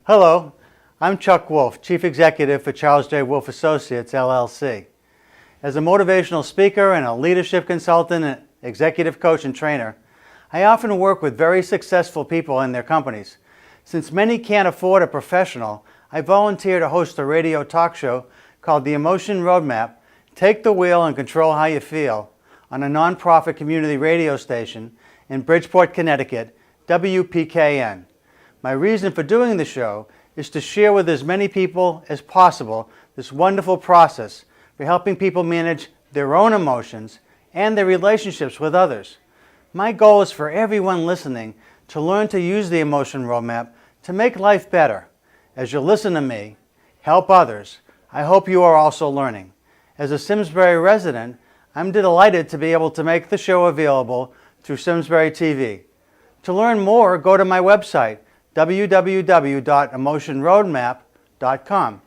Hello, I'm Chuck Wolf, Chief Executive for Charles J. Wolf Associates, LLC. As a motivational speaker and a leadership consultant and executive coach and trainer, I often work with very successful people in their companies. Since many can't afford a professional, I volunteer to host a radio talk show called The Emotion Roadmap, Take the Wheel and Control How You Feel, on a nonprofit community radio station in Bridgeport, Connecticut, WPKN. My reason for doing the show is to share with as many people as possible this wonderful process for helping people manage their own emotions and their relationships with others. My goal is for everyone listening to learn to use the Emotion Roadmap to make life better. As you listen to me, help others, I hope you are also learning. As a Simsbury resident, I'm delighted to be able to make the show available through Simsbury TV. To learn more, go to my website, www.emotionroadmap.com.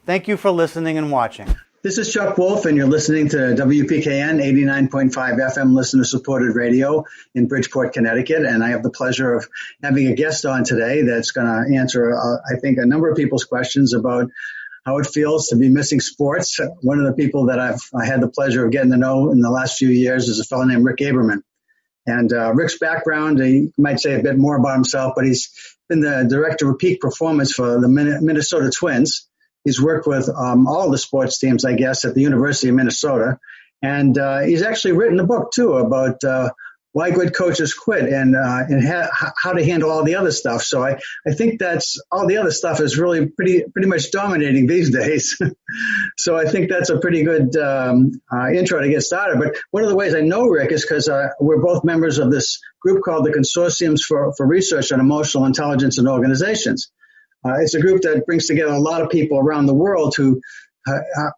Thank you for listening and watching. This is Chuck Wolf, and you're listening to WPKN 89.5 FM listener-supported radio in Bridgeport, Connecticut. And I have the pleasure of having a guest on today that's going to answer, I think, a number of people's questions about how it feels to be missing sports. One of the people that I had the pleasure of getting to know in the last few years is a fellow named Rick Aberman. And Rick's background, he might say a bit more about himself, but he's been the director of peak performance for the Minnesota Twins. He's worked with all the sports teams, I guess, at the University of Minnesota. And he's actually written a book, too, about why good coaches quit and how to handle all the other stuff. So I think that's all the other stuff is really pretty much dominating these days. So I think that's a pretty good intro to get started. But one of the ways I know Rick is because we're both members of this group called the Consortiums for Research on Emotional Intelligence in Organizations. It's a group that brings together a lot of people around the world who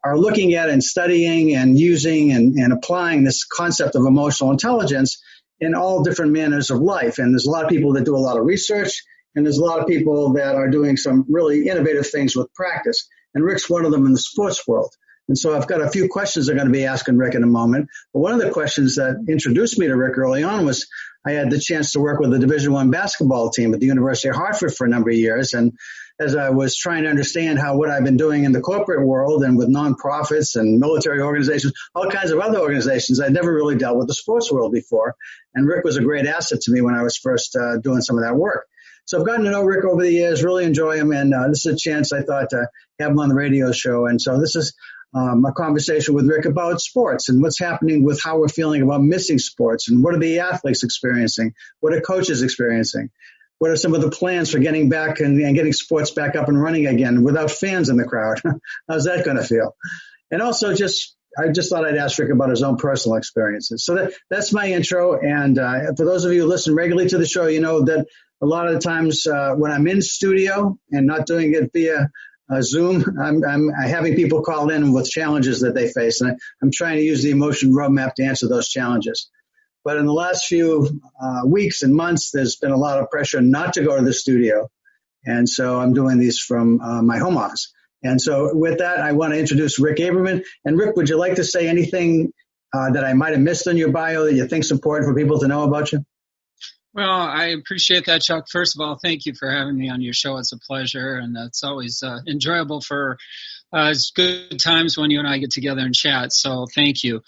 are looking at and studying and using and applying this concept of emotional intelligence in all different manners of life. And there's a lot of people that do a lot of research, and there's a lot of people that are doing some really innovative things with practice. And Rick's one of them in the sports world. And so I've got a few questions I'm going to be asking Rick in a moment. But one of the questions that introduced me to Rick early on was I had the chance to work with the Division I basketball team at the University of Hartford for a number of years. And as I was trying to understand what I've been doing in the corporate world and with nonprofits and military organizations, all kinds of other organizations, I'd never really dealt with the sports world before. And Rick was a great asset to me when I was first doing some of that work. So I've gotten to know Rick over the years, really enjoy him, and this is a chance I thought to have him on the radio show. And so this is a conversation with Rick about sports and what's happening with how we're feeling about missing sports and what are the athletes experiencing, what are coaches experiencing. What are some of the plans for getting back and getting sports back up and running again without fans in the crowd? How's that going to feel? And also I just thought I'd ask Rick about his own personal experiences. So that's my intro. And for those of you who listen regularly to the show, you know that a lot of the times when I'm in studio and not doing it via Zoom, I'm having people call in with challenges that they face. And I'm trying to use the Emotion Roadmap to answer those challenges. But in the last few weeks and months, there's been a lot of pressure not to go to the studio. And so I'm doing these from my home office. And so with that, I want to introduce Rick Aberman. And Rick, would you like to say anything that I might have missed in your bio that you think is important for people to know about you? Well, I appreciate that, Chuck. First of all, thank you for having me on your show. It's a pleasure, and it's always enjoyable for good times when you and I get together and chat, so thank you.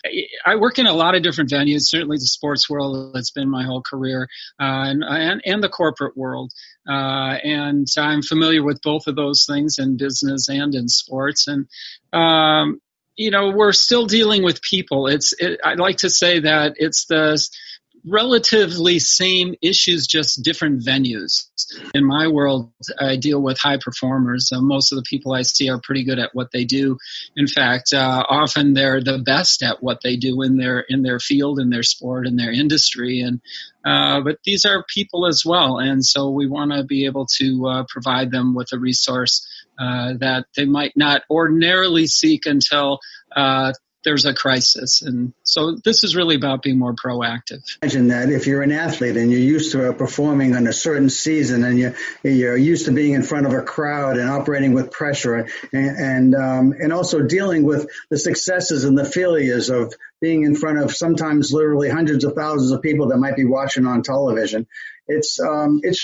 I work in a lot of different venues, certainly the sports world. That's been my whole career, and the corporate world. And I'm familiar with both of those things in business and in sports. And we're still dealing with people. I'd like to say that it's the relatively same issues, just different venues. In my world, I deal with high performers. Most of the people I see are pretty good at what they do. In fact, often they're the best at what they do in their field, in their sport, in their industry. But these are people as well, and so we want to be able to provide them with a resource that they might not ordinarily seek until there's a crisis. And so this is really about being more proactive. Imagine that if you're an athlete and you're used to performing on a certain season and you're used to being in front of a crowd and operating with pressure and also dealing with the successes and the failures of being in front of sometimes literally hundreds of thousands of people that might be watching on television. It's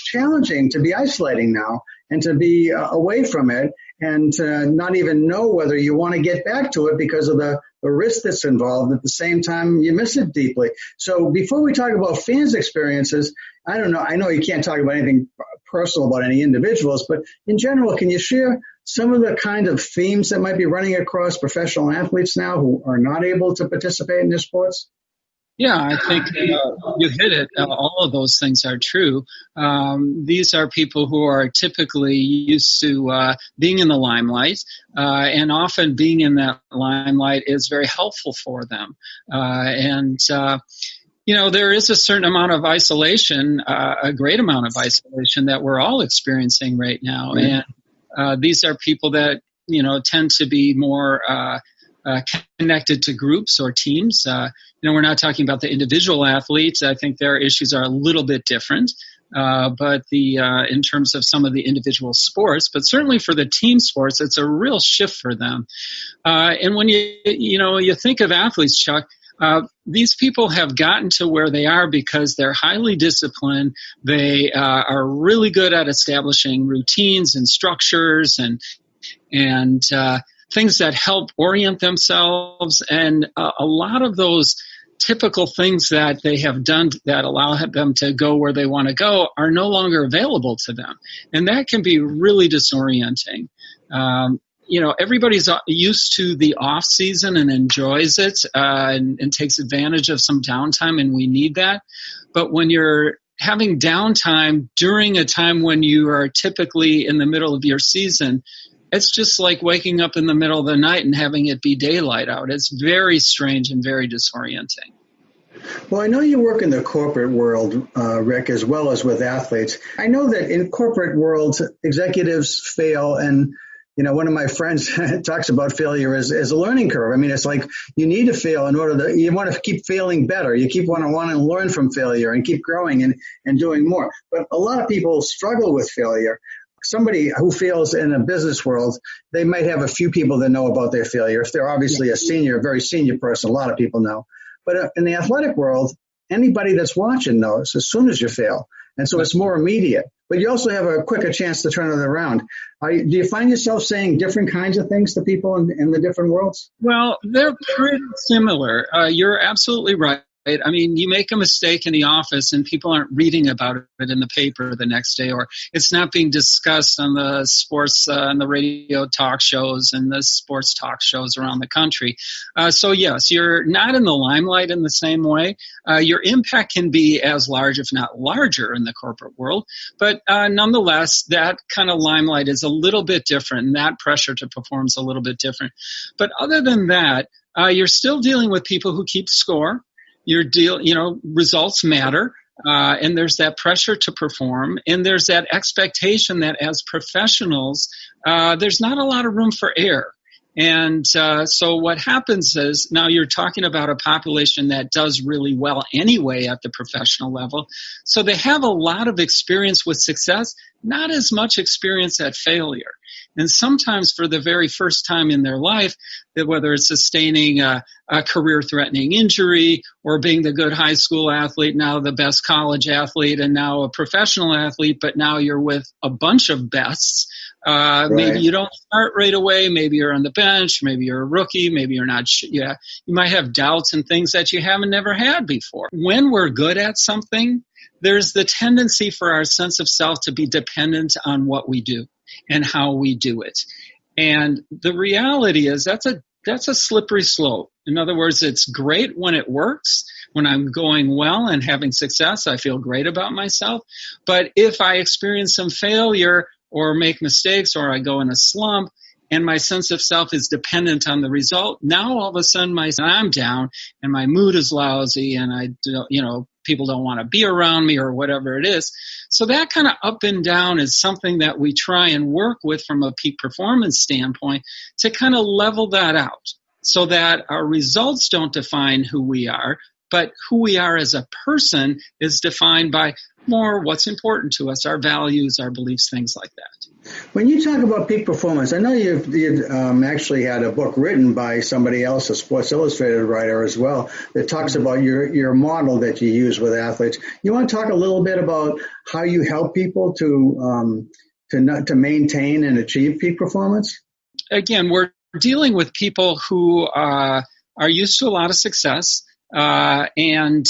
challenging to be isolating now and to be away from it and to not even know whether you want to get back to it because of the risk that's involved. At the same time, you miss it deeply. So before we talk about fans' experiences, I don't know. I know you can't talk about anything personal about any individuals, but in general, can you share some of the kind of themes that might be running across professional athletes now who are not able to participate in their sports? Yeah, I think you hit it. All of those things are true. These are people who are typically used to being in the limelight, and often being in that limelight is very helpful for them. There is a certain amount of isolation, a great amount of isolation that we're all experiencing right now. Mm-hmm. And these are people that, tend to be more connected to groups or teams. We're not talking about the individual athletes. I think their issues are a little bit different. But in terms of some of the individual sports, but certainly for the team sports, it's a real shift for them. And when you think of athletes, Chuck, these people have gotten to where they are because they're highly disciplined. They are really good at establishing routines and structures and things that help orient themselves. And a lot of those typical things that they have done that allow them to go where they want to go are no longer available to them. And that can be really disorienting. Everybody's used to the off season and enjoys it and takes advantage of some downtime, and we need that. But when you're having downtime during a time when you are typically in the middle of your season, it's just like waking up in the middle of the night and having it be daylight out. It's very strange and very disorienting. Well, I know you work in the corporate world, Rick, as well as with athletes. I know that in corporate worlds, executives fail, and one of my friends talks about failure as a learning curve. I mean, it's like you need to fail in order you want to keep failing better. You keep want to learn from failure and keep growing and doing more. But a lot of people struggle with failure. Somebody who fails in a business world, they might have a few people that know about their failure. If they're obviously a very senior person, a lot of people know. But in the athletic world, anybody that's watching knows as soon as you fail. And so it's more immediate. But you also have a quicker chance to turn it around. Do you find yourself saying different kinds of things to people in the different worlds? Well, they're pretty similar. You're absolutely right. I mean, you make a mistake in the office and people aren't reading about it in the paper the next day, or it's not being discussed on the sports, on the radio talk shows and the sports talk shows around the country. So yes, you're not in the limelight in the same way. Your impact can be as large, if not larger, in the corporate world. But nonetheless, that kind of limelight is a little bit different, and that pressure to perform is a little bit different. But other than that, you're still dealing with people who keep score. Results matter, and there's that pressure to perform, and there's that expectation that as professionals, there's not a lot of room for error. And so what happens is now you're talking about a population that does really well anyway at the professional level. So they have a lot of experience with success, not as much experience at failure. And sometimes for the very first time in their life, that whether it's sustaining a career-threatening injury or being the good high school athlete, now the best college athlete, and now a professional athlete, but now you're with a bunch of bests. Right. Maybe you don't start right away. Maybe you're on the bench. Maybe you're a rookie. Maybe you're not. You might have doubts and things that you haven't never had before. When we're good at something, there's the tendency for our sense of self to be dependent on what we do and how we do it. And the reality is that's a slippery slope. In other words, it's great when it works. When I'm going well and having success, I feel great about myself. But if I experience some failure or make mistakes or I go in a slump and my sense of self is dependent on the result, now all of a sudden I'm down and my mood is lousy and people don't want to be around me or whatever it is. So that kind of up and down is something that we try and work with from a peak performance standpoint to kind of level that out so that our results don't define who we are, but who we are as a person is defined by more what's important to us, our values, our beliefs, things like that. When you talk about peak performance, I know you've actually had a book written by somebody else, a Sports Illustrated writer as well, that talks about your model that you use with athletes. You want to talk a little bit about how you help people to maintain and achieve peak performance? Again, we're dealing with people who are used to a lot of success, and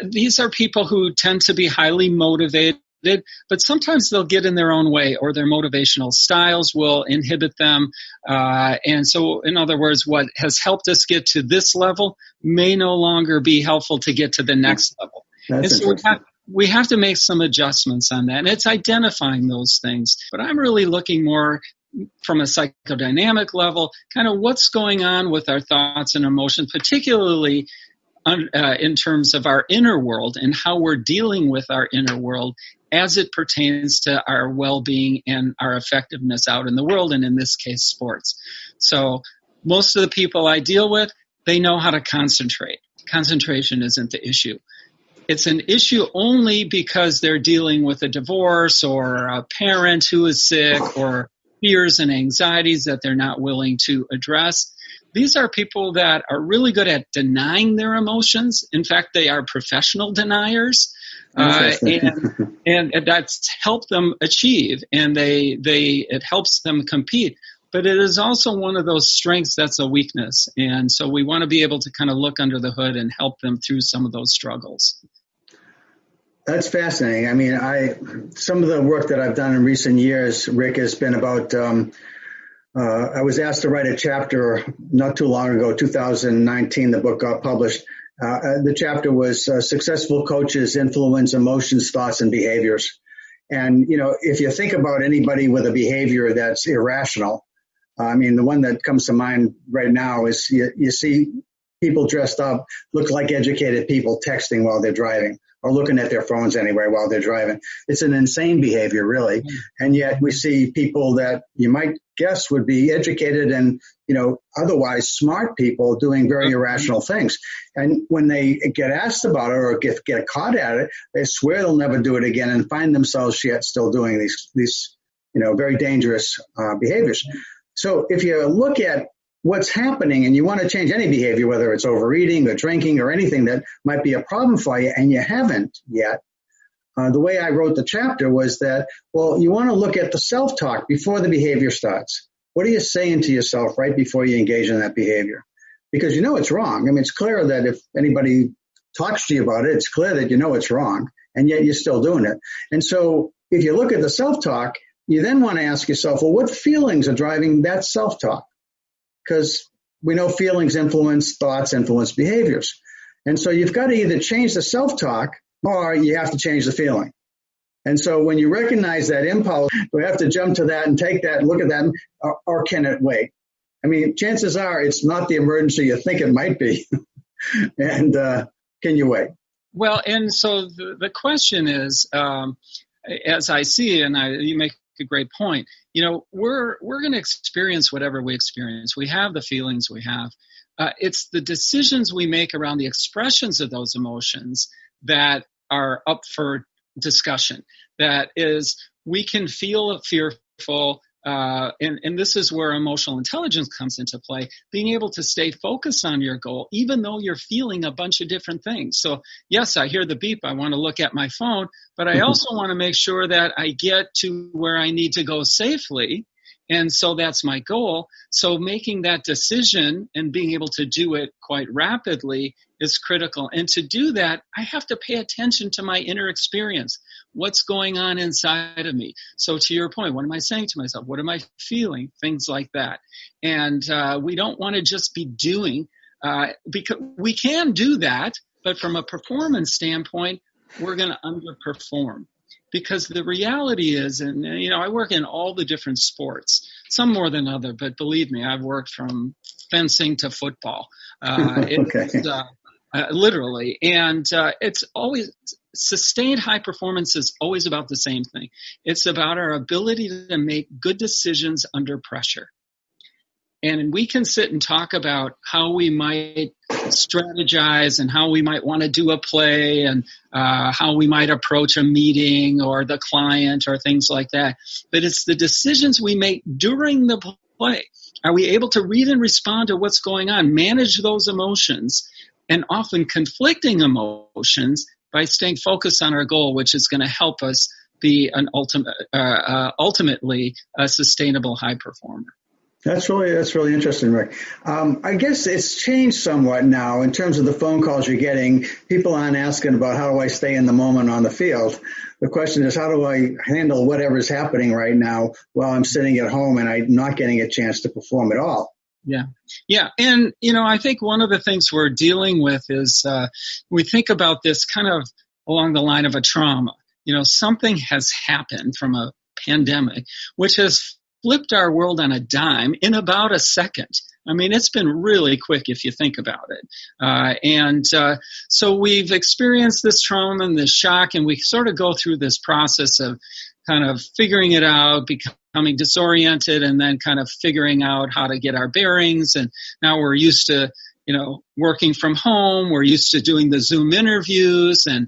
these are people who tend to be highly motivated, but sometimes they'll get in their own way, or their motivational styles will inhibit them. And so, in other words, what has helped us get to this level may no longer be helpful to get to the next level. And so we have to make some adjustments on that. And it's identifying those things. But I'm really looking more from a psychodynamic level, kind of what's going on with our thoughts and emotions, particularly in terms of our inner world and how we're dealing with our inner world as it pertains to our well-being and our effectiveness out in the world, and in this case, sports. So most of the people I deal with, they know how to concentrate. Concentration isn't the issue. It's an issue only because they're dealing with a divorce or a parent who is sick or fears and anxieties that they're not willing to address. These are people that are really good at denying their emotions. In fact, they are professional deniers, and that's helped them achieve, and it helps them compete. But it is also one of those strengths that's a weakness, and so we want to be able to kind of look under the hood and help them through some of those struggles. That's fascinating. I mean, some of the work that I've done in recent years, Rick, has been about, I was asked to write a chapter not too long ago, 2019, the book got published. The chapter was Successful Coaches Influence Emotions, Thoughts, and Behaviors. And, if you think about anybody with a behavior that's irrational, I mean, the one that comes to mind right now is you see people dressed up, look like educated people texting while they're driving, or looking at their phones anyway while they're driving. It's an insane behavior, really. And yet we see people that you might guess would be educated and, otherwise smart people doing very irrational things. And when they get asked about it or get caught at it, they swear they'll never do it again and find themselves yet still doing these very dangerous behaviors. So if you look at what's happening and you want to change any behavior, whether it's overeating or drinking or anything that might be a problem for you, and you haven't yet, the way I wrote the chapter was that, you want to look at the self-talk before the behavior starts. What are you saying to yourself right before you engage in that behavior? Because it's wrong. I mean, it's clear that if anybody talks to you about it, it's clear that it's wrong, and yet you're still doing it. And so if you look at the self-talk, you then want to ask yourself, what feelings are driving that self-talk? Because we know feelings influence thoughts, influence behaviors. And so you've got to either change the self-talk or you have to change the feeling. And so when you recognize that impulse, we have to jump to that and take that and look at that, or can it wait? I mean, chances are it's not the emergency you think it might be. And can you wait? Well, and so the question is, as I see it, and you make a great point, we're going to experience whatever we experience. We have the feelings we have. It's the decisions we make around the expressions of those emotions that are up for discussion. That is, we can feel fearful, and this is where emotional intelligence comes into play, being able to stay focused on your goal, even though you're feeling a bunch of different things. So, yes, I hear the beep, I want to look at my phone, but I also want to make sure that I get to where I need to go safely. And so that's my goal. So making that decision and being able to do it quite rapidly is critical. And to do that, I have to pay attention to my inner experience. What's going on inside of me? So to your point, what am I saying to myself? What am I feeling? Things like that. And we don't want to just be doing, because we can do that, but from a performance standpoint, we're going to underperform. Because the reality is, and I work in all the different sports, some more than other, but believe me, I've worked from fencing to football, literally. And it's always, sustained high performance is always about the same thing. It's about our ability to make good decisions under pressure. And we can sit and talk about how we might strategize and how we might want to do a play and how we might approach a meeting or the client or things like that. But it's the decisions we make during the play. Are we able to read and respond to what's going on, manage those emotions, and often conflicting emotions by staying focused on our goal, which is going to help us be an ultimately a sustainable high performer. That's really interesting, Rick. I guess it's changed somewhat now in terms of the phone calls you're getting. People aren't asking about how do I stay in the moment on the field. The question is, how do I handle whatever's happening right now while I'm sitting at home and I'm not getting a chance to perform at all? Yeah. And, I think one of the things we're dealing with is we think about this kind of along the line of a trauma. Something has happened from a pandemic, which has flipped our world on a dime in about a second. I mean, it's been really quick if you think about it. So we've experienced this trauma and this shock, and we sort of go through this process of kind of figuring it out, becoming disoriented, and then kind of figuring out how to get our bearings. And now we're used to, working from home. We're used to doing the Zoom interviews, and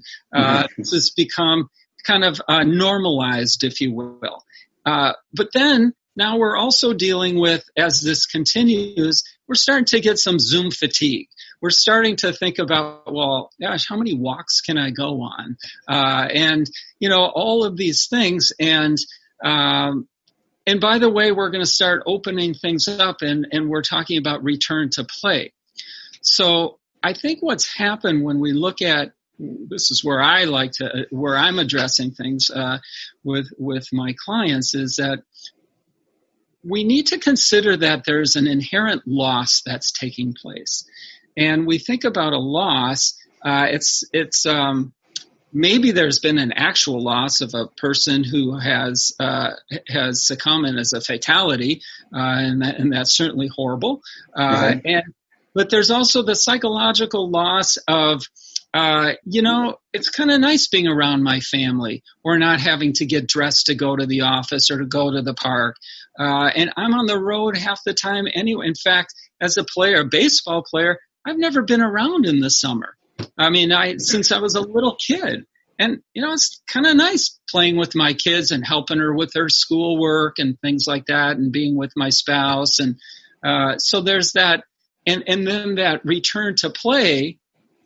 this has become kind of normalized, if you will. But then now we're also dealing with, as this continues, we're starting to get some Zoom fatigue. We're starting to think about, well, gosh, how many walks can I go on? All of these things. And by the way, we're going to start opening things up, and we're talking about return to play. So I think what's happened when we look at, this is where where I'm addressing things with my clients, is that we need to consider that there's an inherent loss that's taking place. And we think about a loss, it's maybe there's been an actual loss of a person who has succumbed as a fatality, and that's certainly horrible. But there's also the psychological loss of, it's kind of nice being around my family or not having to get dressed to go to the office or to go to the park. And I'm on the road half the time anyway. In fact, as a baseball player, I've never been around in the summer. I mean, since I was a little kid. And, it's kind of nice playing with my kids and helping her with her schoolwork and things like that, and being with my spouse. And so there's that. And then that return to play,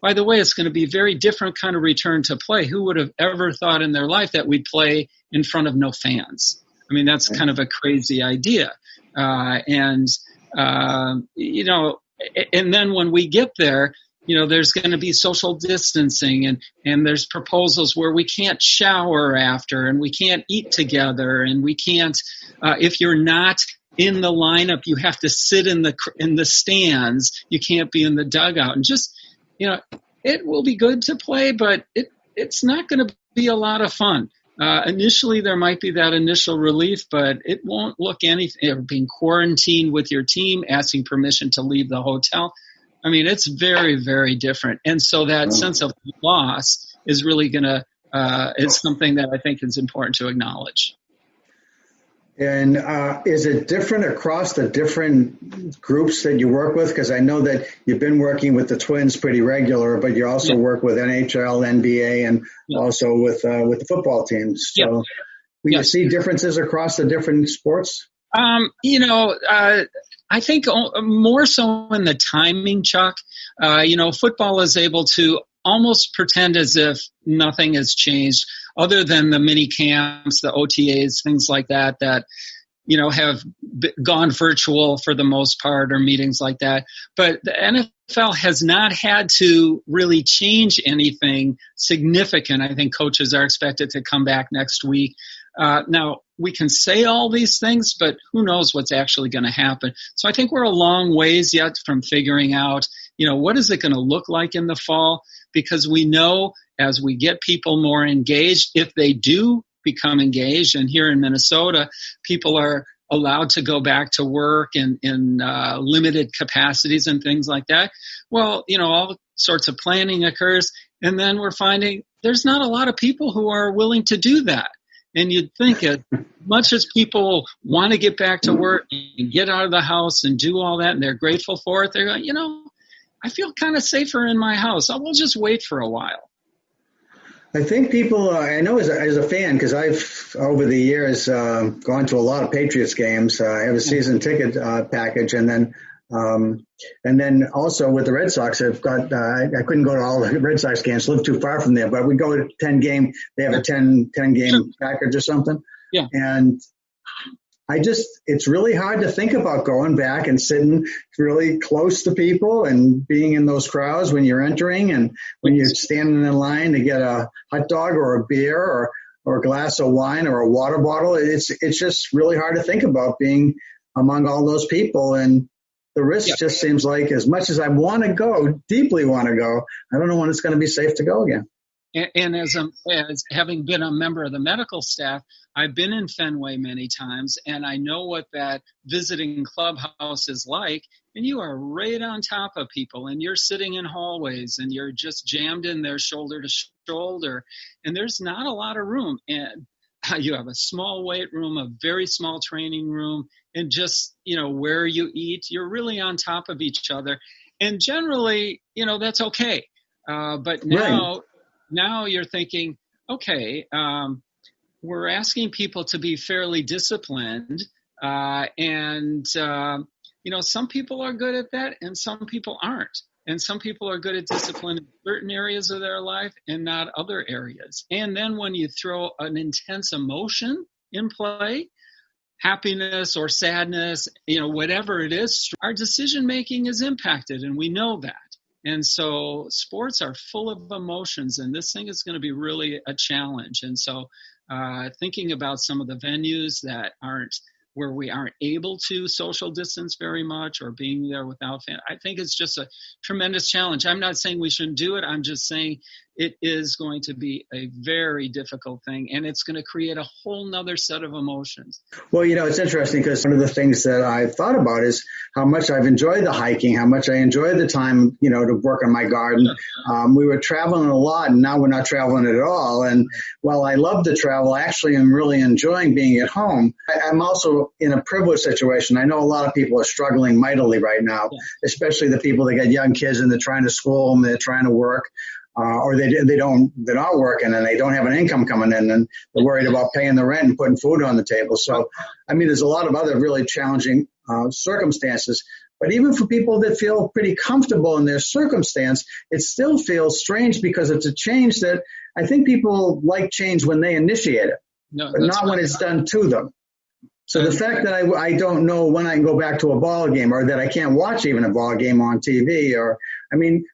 by the way, it's going to be a very different kind of return to play. Who would have ever thought in their life that we'd play in front of no fans? I mean, that's kind of a crazy idea. And then when we get there, there's going to be social distancing, and there's proposals where we can't shower after, and we can't eat together, and we can't, if you're not in the lineup, you have to sit in the stands. You can't be in the dugout. And just, it will be good to play, but it's not going to be a lot of fun. Initially, there might be that initial relief, but it won't look anything. Being quarantined with your team, asking permission to leave the hotel. I mean, it's very, very different. And so that sense of loss is really going to, is something that I think is important to acknowledge. And is it different across the different groups that you work with? Because I know that you've been working with the Twins pretty regular, but you also work with NHL, NBA, and also with the football teams. So do you see differences across the different sports? I think more so in the timing, Chuck. Football is able to almost pretend as if nothing has changed, other than the mini camps, the OTAs, things like that have gone virtual for the most part, or meetings like that. But the NFL has not had to really change anything significant. I think coaches are expected to come back next week. Now, we can say all these things, but who knows what's actually going to happen. So I think we're a long ways yet from figuring out, what is it going to look like in the fall? Because we know as we get people more engaged, if they do become engaged, and here in Minnesota, people are allowed to go back to work in limited capacities and things like that. Well, all sorts of planning occurs, and then we're finding there's not a lot of people who are willing to do that. And you'd think as much as people want to get back to work and get out of the house and do all that, and they're grateful for it, they're going, I feel kind of safer in my house. I will just wait for a while. I think people, I know as a fan, because I've over the years gone to a lot of Patriots games. I have a season ticket package, and then also with the Red Sox, I've got I couldn't go to all the Red Sox games, live too far from there, but we go to 10 game. They have a 10 game package or something. Yeah. And it's really hard to think about going back and sitting really close to people and being in those crowds when you're entering and when you're standing in line to get a hot dog or a beer or a glass of wine or a water bottle. It's just really hard to think about being among all those people. And the risk just seems like, as much as I want to go, deeply want to go, I don't know when it's going to be safe to go again. And as having been a member of the medical staff, I've been in Fenway many times, and I know what that visiting clubhouse is like. And you are right on top of people, and you're sitting in hallways, and you're just jammed in there shoulder to shoulder, and there's not a lot of room. And you have a small weight room, a very small training room, and just, where you eat, you're really on top of each other. And generally, that's okay. But now you're thinking, okay, we're asking people to be fairly disciplined. And some people are good at that and some people aren't. And some people are good at discipline in certain areas of their life and not other areas. And then when you throw an intense emotion in play, happiness or sadness, whatever it is, our decision making is impacted, and we know that. And so sports are full of emotions, and this thing is going to be really a challenge. And so thinking about some of the venues that where we aren't able to social distance very much, or being there without fans, I think it's just a tremendous challenge. I'm not saying we shouldn't do it. I'm just saying it is going to be a very difficult thing, and it's going to create a whole nother set of emotions. Well, it's interesting because one of the things that I've thought about is how much I've enjoyed the hiking, how much I enjoyed the time, to work on my garden. We were traveling a lot, and now we're not traveling at all. And while I love to travel, I actually am really enjoying being at home. I'm also in a privileged situation. I know a lot of people are struggling mightily right now, especially the people that got young kids and they're trying to school them, they're trying to work. Or they're not working and they don't have an income coming in, and they're worried about paying the rent and putting food on the table. So, there's a lot of other really challenging circumstances. But even for people that feel pretty comfortable in their circumstance, it still feels strange because it's a change that I think people like change when they initiate it, but not when it's done to them. So the fact that I don't know when I can go back to a ball game, or that I can't watch even a ball game on TV,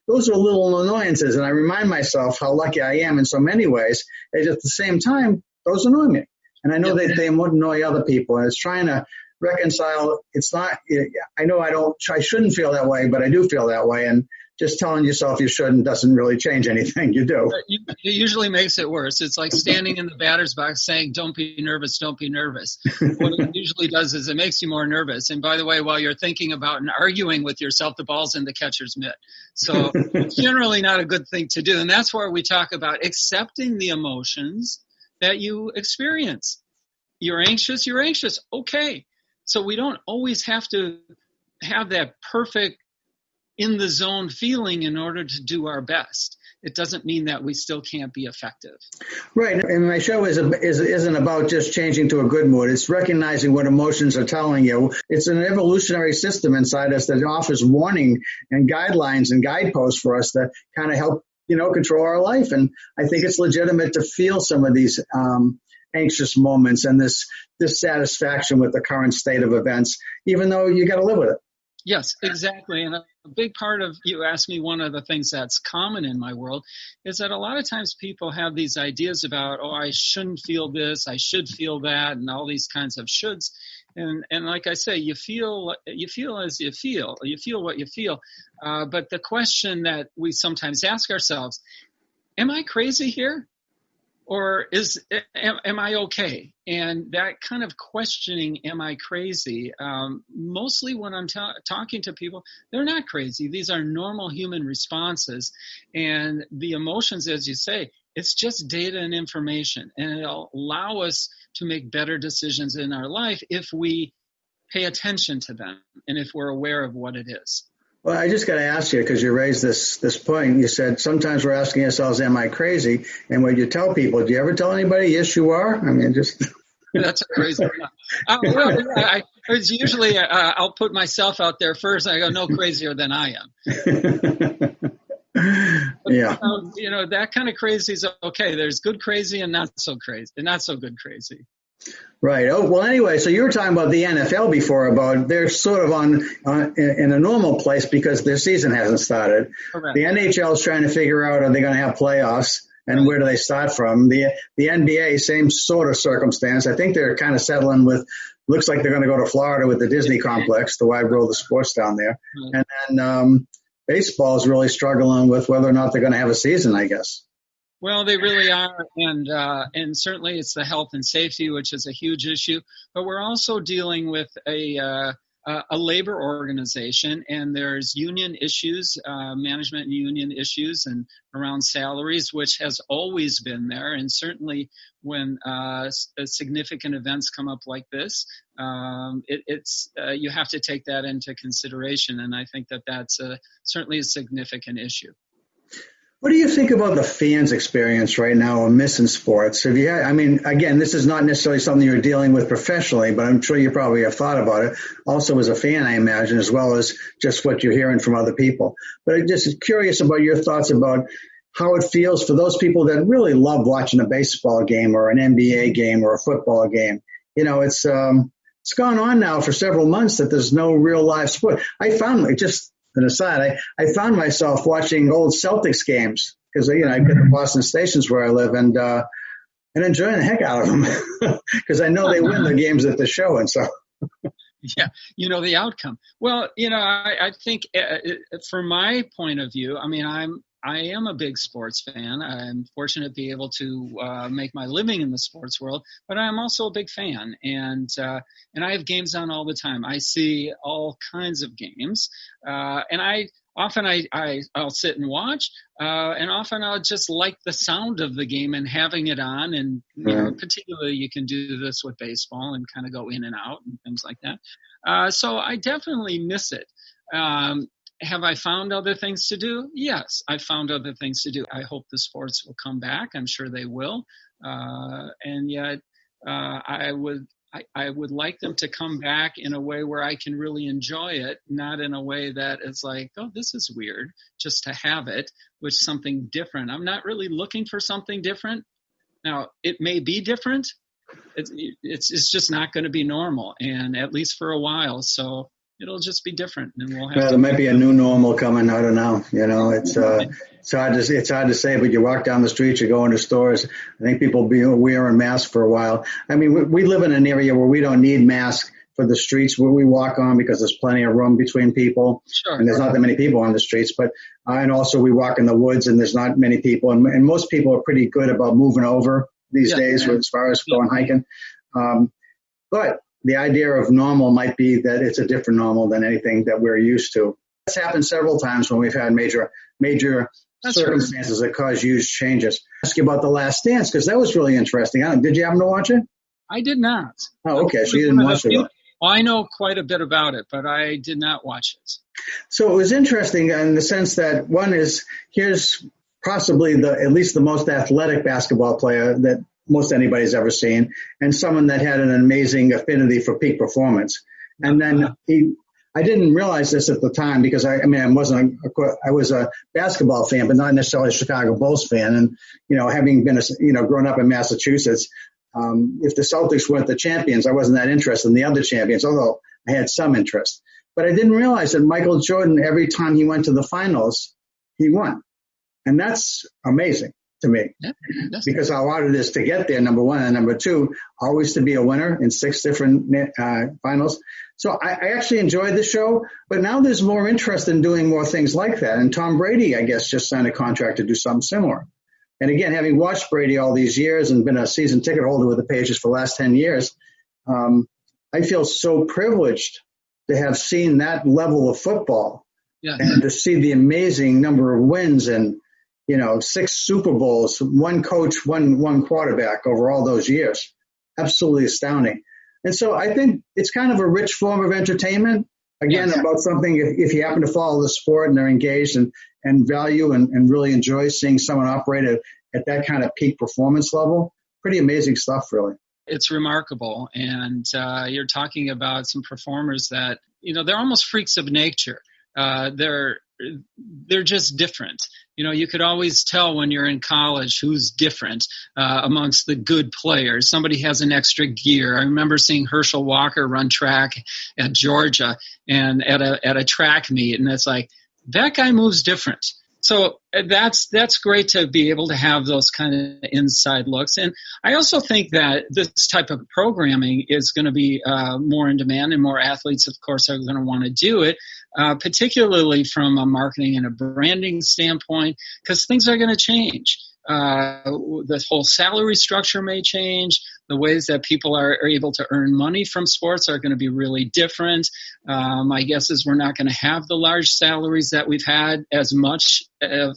those are little annoyances. And I remind myself how lucky I am in so many ways. And at the same time, those annoy me. And I know that they annoy other people. And it's trying to reconcile. It's not, I know I shouldn't feel that way, but I do feel that way. And just telling yourself you shouldn't doesn't really change anything. You do. It usually makes it worse. It's like standing in the batter's box saying, don't be nervous, don't be nervous. What it usually does is it makes you more nervous. And by the way, while you're thinking about and arguing with yourself, the ball's in the catcher's mitt. So it's generally not a good thing to do. And that's where we talk about accepting the emotions that you experience. You're anxious. Okay. So we don't always have to have that perfect in the zone feeling in order to do our best. It doesn't mean that we still can't be effective. Right. And my show isn't about just changing to a good mood. It's recognizing what emotions are telling you. It's an evolutionary system inside us that offers warning and guidelines and guideposts for us that kind of help, control our life. And I think it's legitimate to feel some of these anxious moments and this dissatisfaction with the current state of events, even though you got to live with it. Yes, exactly. And a big part of, you asked me, one of the things that's common in my world is that a lot of times people have these ideas about, I shouldn't feel this, I should feel that, and all these kinds of shoulds. And like I say, you feel as you feel what you feel. But the question that we sometimes ask ourselves, am I crazy here? Or am I okay? And that kind of questioning, am I crazy? Mostly when I'm talking to people, they're not crazy. These are normal human responses. And the emotions, as you say, It's just data and information, and it'll allow us to make better decisions in our life if we pay attention to them and if we're aware of what it is. Well, I just got to ask you, because you raised this point. You said sometimes we're asking ourselves, am I crazy? And when you tell people, do you ever tell anybody, yes, you are? I mean, just... That's a crazy one. It's usually I'll put myself out there first. I go, no crazier than I am. Yeah. That kind of crazy is okay. There's good crazy and not so crazy, and not so good crazy. Right. Oh, well, anyway, so you were talking about the NFL before, about they're sort of in a normal place because their season hasn't started. Correct. The NHL is trying to figure out, are they going to have playoffs, and where do they start from? The NBA, same sort of circumstance. I think they're kind of settling with, looks like they're going to go to Florida with the Disney complex, the wide world of sports down there. Right. And then baseball is really struggling with whether or not they're going to have a season, I guess. Well, they really are, and certainly it's the health and safety, which is a huge issue. But we're also dealing with a labor organization, and there's union issues, management and union issues, and around salaries, which has always been there. And certainly when significant events come up like this, you have to take that into consideration. And I think that's certainly a significant issue. What do you think about the fans' experience right now of missing sports? Have you had, I mean, again, this is not necessarily something you're dealing with professionally, but I'm sure you probably have thought about it. Also as a fan, I imagine, as well as just what you're hearing from other people. But I'm just curious about your thoughts about how it feels for those people that really love watching a baseball game or an NBA game or a football game. It's gone on now for several months that there's no real live sport. I found an aside, I found myself watching old Celtics games because, I've got the Boston stations where I live and enjoying the heck out of them because I know they win the games that they're showing. So, yeah, the outcome. Well, I think from my point of view, I am a big sports fan. I'm fortunate to be able to make my living in the sports world, but I'm also a big fan, and I have games on all the time. I see all kinds of games, and I'll sit and watch, and often I'll just like the sound of the game and having it on, and particularly you can do this with baseball and kind of go in and out and things like that. So I definitely miss it. Have I found other things to do? Yes, I found other things to do. I hope the sports will come back. I'm sure they will. And yet I would like them to come back in a way where I can really enjoy it, not in a way that it's like, oh, this is weird, just to have it with something different. I'm not really looking for something different. Now, it may be different. It's just not going to be normal, and at least for a while. So it'll just be different, and we'll have. There might be a new normal coming. I don't know. It's hard to say. But you walk down the streets, you go into stores. I think people be wearing masks for a while. I mean, we live in an area where we don't need masks for the streets where we walk on because there's plenty of room between people, sure, and there's not that many people on the streets. But and also we walk in the woods, and there's not many people, and most people are pretty good about moving over these days as far as going hiking. But the idea of normal might be that it's a different normal than anything that we're used to. That's happened several times when we've had major circumstances that cause huge changes. I'll ask you about The Last Dance because that was really interesting. Did you happen to watch it? I did not. Oh, okay. So you didn't watch it. Well, I know quite a bit about it, but I did not watch it. So it was interesting in the sense that here's possibly at least the most athletic basketball player that most anybody's ever seen, and someone that had an amazing affinity for peak performance. And then I didn't realize this at the time because I was a basketball fan, but not necessarily a Chicago Bulls fan. And, having been, grown up in Massachusetts, if the Celtics weren't the champions, I wasn't that interested in the other champions, although I had some interest. But I didn't realize that Michael Jordan, every time he went to the finals, he won. And that's amazing to me, because how hard it is to get there, number one, and number two, always to be a winner in 6 different finals. So I actually enjoyed the show, but now there's more interest in doing more things like that. And Tom Brady, I guess, just signed a contract to do something similar. And again, having watched Brady all these years and been a season ticket holder with the Patriots for the last 10 years, I feel so privileged to have seen that level of football and to see the amazing number of wins and 6 Super Bowls, one coach, one quarterback over all those years. Absolutely astounding. And so I think it's kind of a rich form of entertainment. Again, Yes. about something, if you happen to follow the sport and they're engaged and value and really enjoy seeing someone operate at that kind of peak performance level, pretty amazing stuff, really. It's remarkable. And you're talking about some performers that, they're almost freaks of nature. They're just different. You could always tell when you're in college who's different amongst the good players. Somebody has an extra gear. I remember seeing Herschel Walker run track at Georgia and at a track meet, and it's like, that guy moves different. So that's great to be able to have those kind of inside looks. And I also think that this type of programming is going to be more in demand, and more athletes, of course, are going to want to do it, particularly from a marketing and a branding standpoint, because things are going to change. The whole salary structure may change. The ways that people are able to earn money from sports are going to be really different. My guess is we're not going to have the large salaries that we've had as much that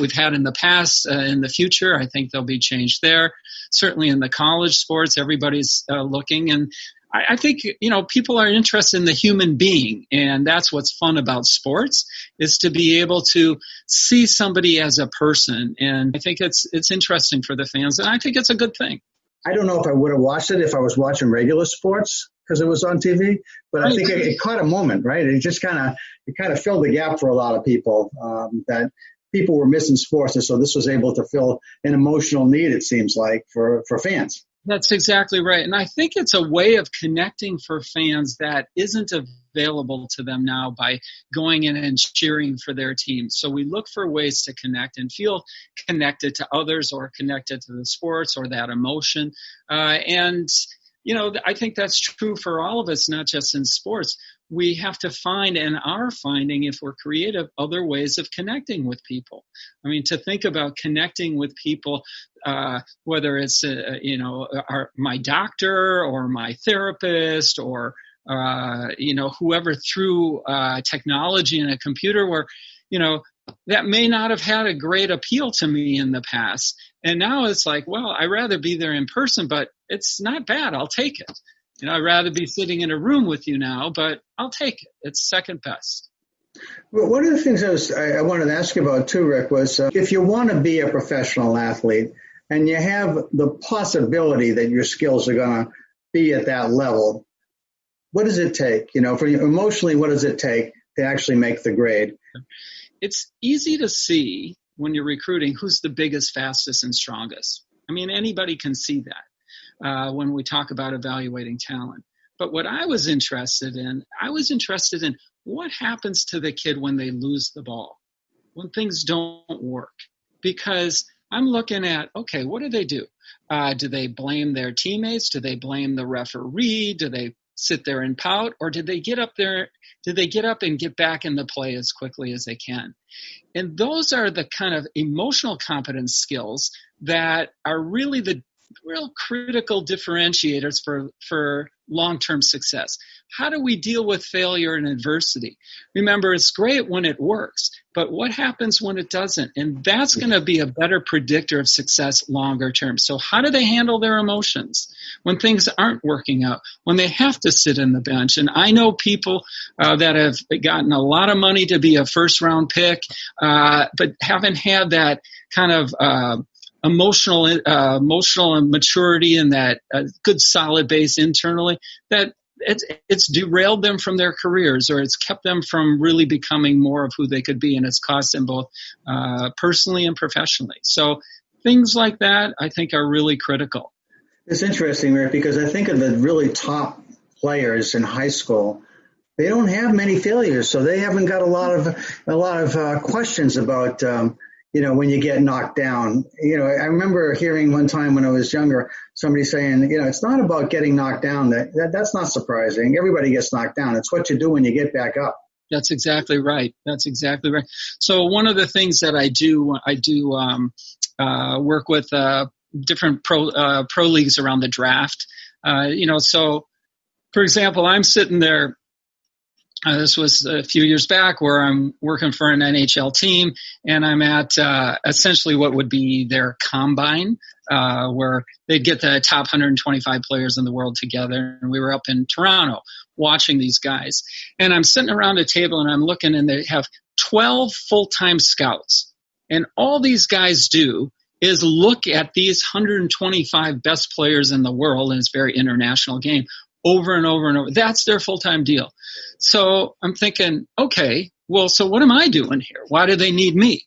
we've had in the past. In the future, I think there'll be change there. Certainly in the college sports, everybody's looking, and I think, people are interested in the human being, and that's what's fun about sports, is to be able to see somebody as a person. And I think it's interesting for the fans, and I think it's a good thing. I don't know if I would have watched it if I was watching regular sports because it was on TV, but I think it caught a moment, right? It just kind of filled the gap for a lot of people, that people were missing sports, and so this was able to fill an emotional need, it seems like, for fans. That's exactly right. And I think it's a way of connecting for fans that isn't available to them now by going in and cheering for their team. So we look for ways to connect and feel connected to others, or connected to the sports or that emotion. And I think that's true for all of us, not just in sports. We have to find, and are finding, if we're creative, other ways of connecting with people. I mean, to think about connecting with people, whether it's, my doctor or my therapist or, whoever through technology and a computer, where, that may not have had a great appeal to me in the past. And now it's like, well, I'd rather be there in person, but it's not bad. I'll take it. I'd rather be sitting in a room with you now, but I'll take it. It's second best. Well, one of the things I wanted to ask you about too, Rick, was if you want to be a professional athlete and you have the possibility that your skills are going to be at that level, what does it take? For you, emotionally, what does it take to actually make the grade? It's easy to see when you're recruiting who's the biggest, fastest, and strongest. I mean, anybody can see that when we talk about evaluating talent. But what I was interested in what happens to the kid when they lose the ball, when things don't work. Because I'm looking at, okay, what do they do? Do they blame their teammates? Do they blame the referee? Do they sit there and pout? Or did they get up and get back in the play as quickly as they can? And those are the kind of emotional competence skills that are really the real critical differentiators for long-term success. How do we deal with failure and adversity? Remember, it's great when it works, but what happens when it doesn't? And that's going to be a better predictor of success longer term. So how do they handle their emotions when things aren't working out, when they have to sit in the bench? And I know people that have gotten a lot of money to be a first-round pick, but haven't had that kind of emotional maturity and that good solid base internally, that it's derailed them from their careers, or it's kept them from really becoming more of who they could be, and it's cost them both personally and professionally. So things like that, I think, are really critical. It's interesting, Rick, because I think of the really top players in high school. They don't have many failures, so they haven't got a lot of questions about when you get knocked down. I remember hearing one time when I was younger, somebody saying, it's not about getting knocked down. That's not surprising. Everybody gets knocked down. It's what you do when you get back up. That's exactly right. So one of the things that I do work with different pro leagues around the draft. So, for example, I'm sitting there This was a few years back where I'm working for an NHL team, and I'm at essentially what would be their combine, where they'd get the top 125 players in the world together. And we were up in Toronto watching these guys. And I'm sitting around a table, and I'm looking, and they have 12 full-time scouts. And all these guys do is look at these 125 best players in the world, and it's a very international game, over and over and over. That's their full-time deal. So I'm thinking, okay, well, so what am I doing here? Why do they need me?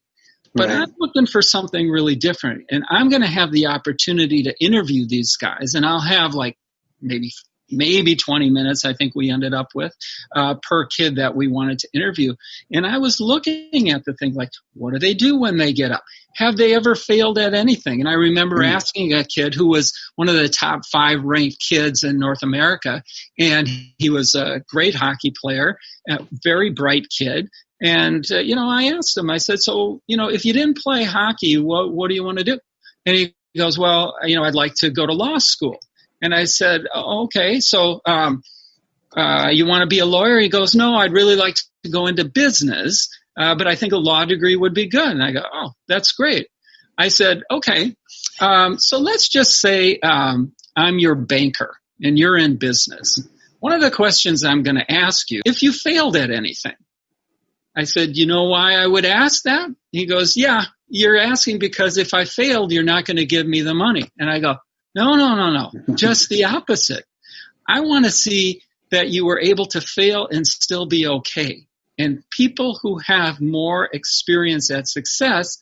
But Right. I'm looking for something really different. And I'm going to have the opportunity to interview these guys. And I'll have like maybe 20 minutes, I think we ended up with, per kid that we wanted to interview. And I was looking at the thing like, what do they do when they get up? Have they ever failed at anything? And I remember asking a kid who was one of the top 5 ranked kids in North America, and he was a great hockey player, a very bright kid. And, I asked him, I said, so, if you didn't play hockey, what do you want to do? And he goes, well, I'd like to go to law school. And I said, oh, okay, so you want to be a lawyer? He goes, no, I'd really like to go into business, but I think a law degree would be good. And I go, oh, that's great. I said, okay, so let's just say I'm your banker and you're in business. One of the questions I'm going to ask you, if you failed at anything, I said, you know why I would ask that? He goes, yeah, you're asking because if I failed, you're not going to give me the money. And I go, no, just the opposite. I want to see that you were able to fail and still be okay. And people who have more experience at success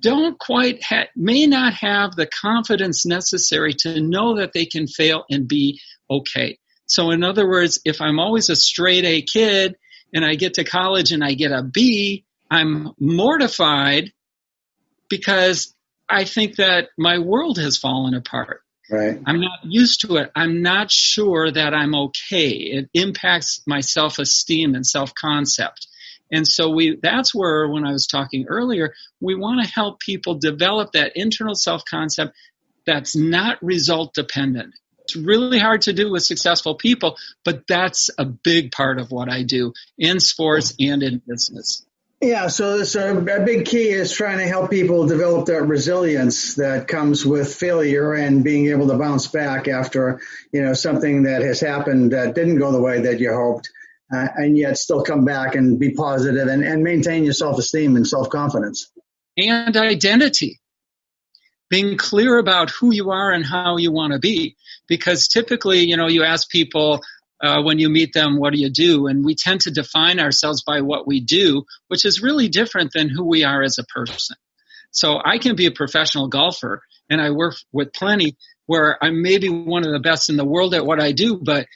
may not have the confidence necessary to know that they can fail and be okay. So in other words, if I'm always a straight A kid and I get to college and I get a B, I'm mortified because I think that my world has fallen apart. Right. I'm not used to it. I'm not sure that I'm okay. It impacts my self-esteem and self-concept. And so that's where, when I was talking earlier, we want to help people develop that internal self-concept that's not result dependent. It's really hard to do with successful people, but that's a big part of what I do in sports and in business. Yeah, so a big key is trying to help people develop that resilience that comes with failure and being able to bounce back after, something that has happened that didn't go the way that you hoped, and yet still come back and be positive and maintain your self-esteem and self-confidence. And identity. Being clear about who you are and how you want to be. Because typically, you ask people, when you meet them, what do you do? And we tend to define ourselves by what we do, which is really different than who we are as a person. So I can be a professional golfer, and I work with plenty where I'm maybe one of the best in the world at what I do, but,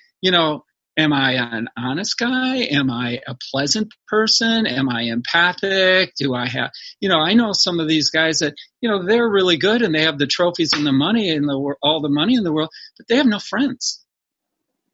am I an honest guy? Am I a pleasant person? Am I empathic? Do I have, I know some of these guys that, they're really good and they have the trophies and the money in all the money in the world, but they have no friends.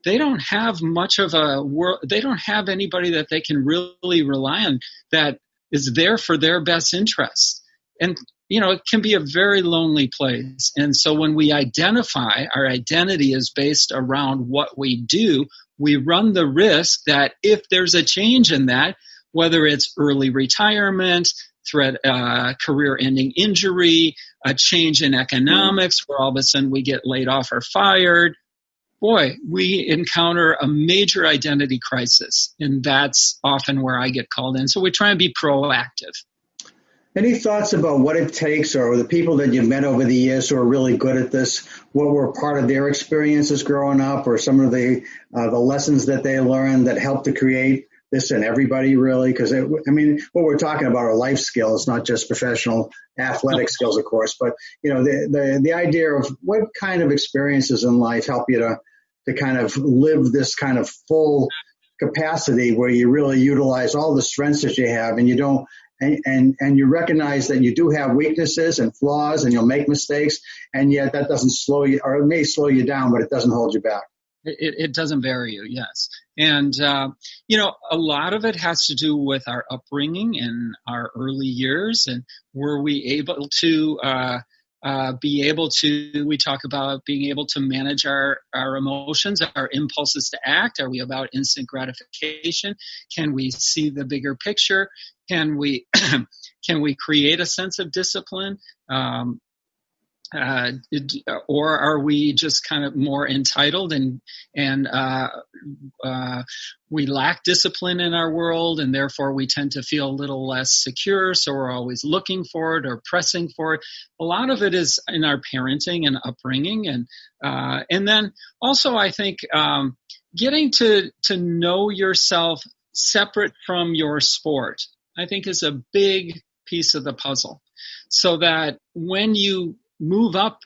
They don't have much of a world. They don't have anybody that they can really rely on that is there for their best interests. And, it can be a very lonely place. And so when we identify, our identity is based around what we do, we run the risk that if there's a change in that, whether it's early retirement, career-ending injury, a change in economics where all of a sudden we get laid off or fired, boy, we encounter a major identity crisis, and that's often where I get called in. So we try and be proactive. Any thoughts about what it takes, or the people that you've met over the years who are really good at this, what were part of their experiences growing up, or some of the lessons that they learned that helped to create this in everybody, really? Because, what we're talking about are life skills, not just professional athletic skills, of course, but, the idea of what kind of experiences in life help you to kind of live this kind of full capacity where you really utilize all the strengths that you have, and you don't, and you recognize that you do have weaknesses and flaws, and you'll make mistakes, and yet that doesn't slow you, or it may slow you down, but it doesn't hold you back. It doesn't bury you, yes. And, a lot of it has to do with our upbringing in our early years, and were we able to we talk about being able to manage our emotions, our impulses to act. Are we about instant gratification? Can we see the bigger picture? Can we create a sense of discipline? Or are we just kind of more entitled and we lack discipline in our world, and therefore we tend to feel a little less secure, so we're always looking for it or pressing for it. A lot of it is in our parenting and upbringing, and then also I think getting to know yourself separate from your sport, I think, is a big piece of the puzzle, so that when you move up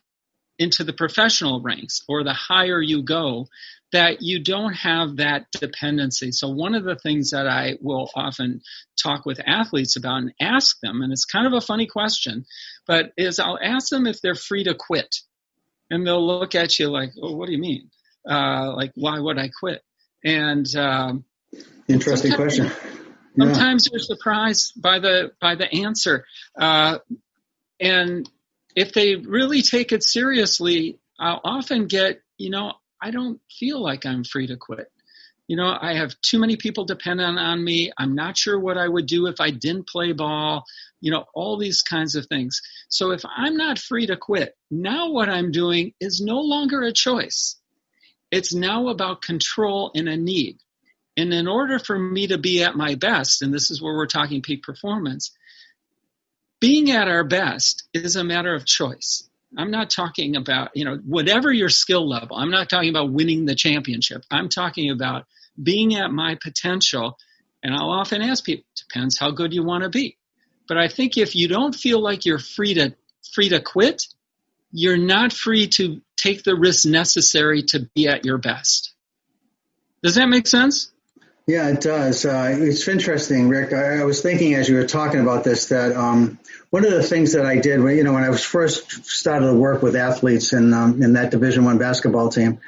into the professional ranks or the higher you go, that you don't have that dependency. So one of the things that I will often talk with athletes about and ask them, and it's kind of a funny question, but is I'll ask them if they're free to quit. And they'll look at you like, oh, what do you mean? Like, why would I quit? And interesting question. Sometimes you're surprised by the answer. And if they really take it seriously, I'll often get, I don't feel like I'm free to quit. I have too many people dependent on me. I'm not sure what I would do if I didn't play ball, all these kinds of things. So if I'm not free to quit, now what I'm doing is no longer a choice. It's now about control and a need. And in order for me to be at my best, and this is where we're talking peak performance, being at our best is a matter of choice. I'm not talking about, whatever your skill level. I'm not talking about winning the championship. I'm talking about being at my potential. And I'll often ask people, depends how good you want to be. But I think if you don't feel like you're free to quit, you're not free to take the risks necessary to be at your best. Does that make sense? Yeah, it does. It's interesting, Rick. I was thinking as you were talking about this that one of the things that I did when I was first started to work with athletes in that Division I basketball team,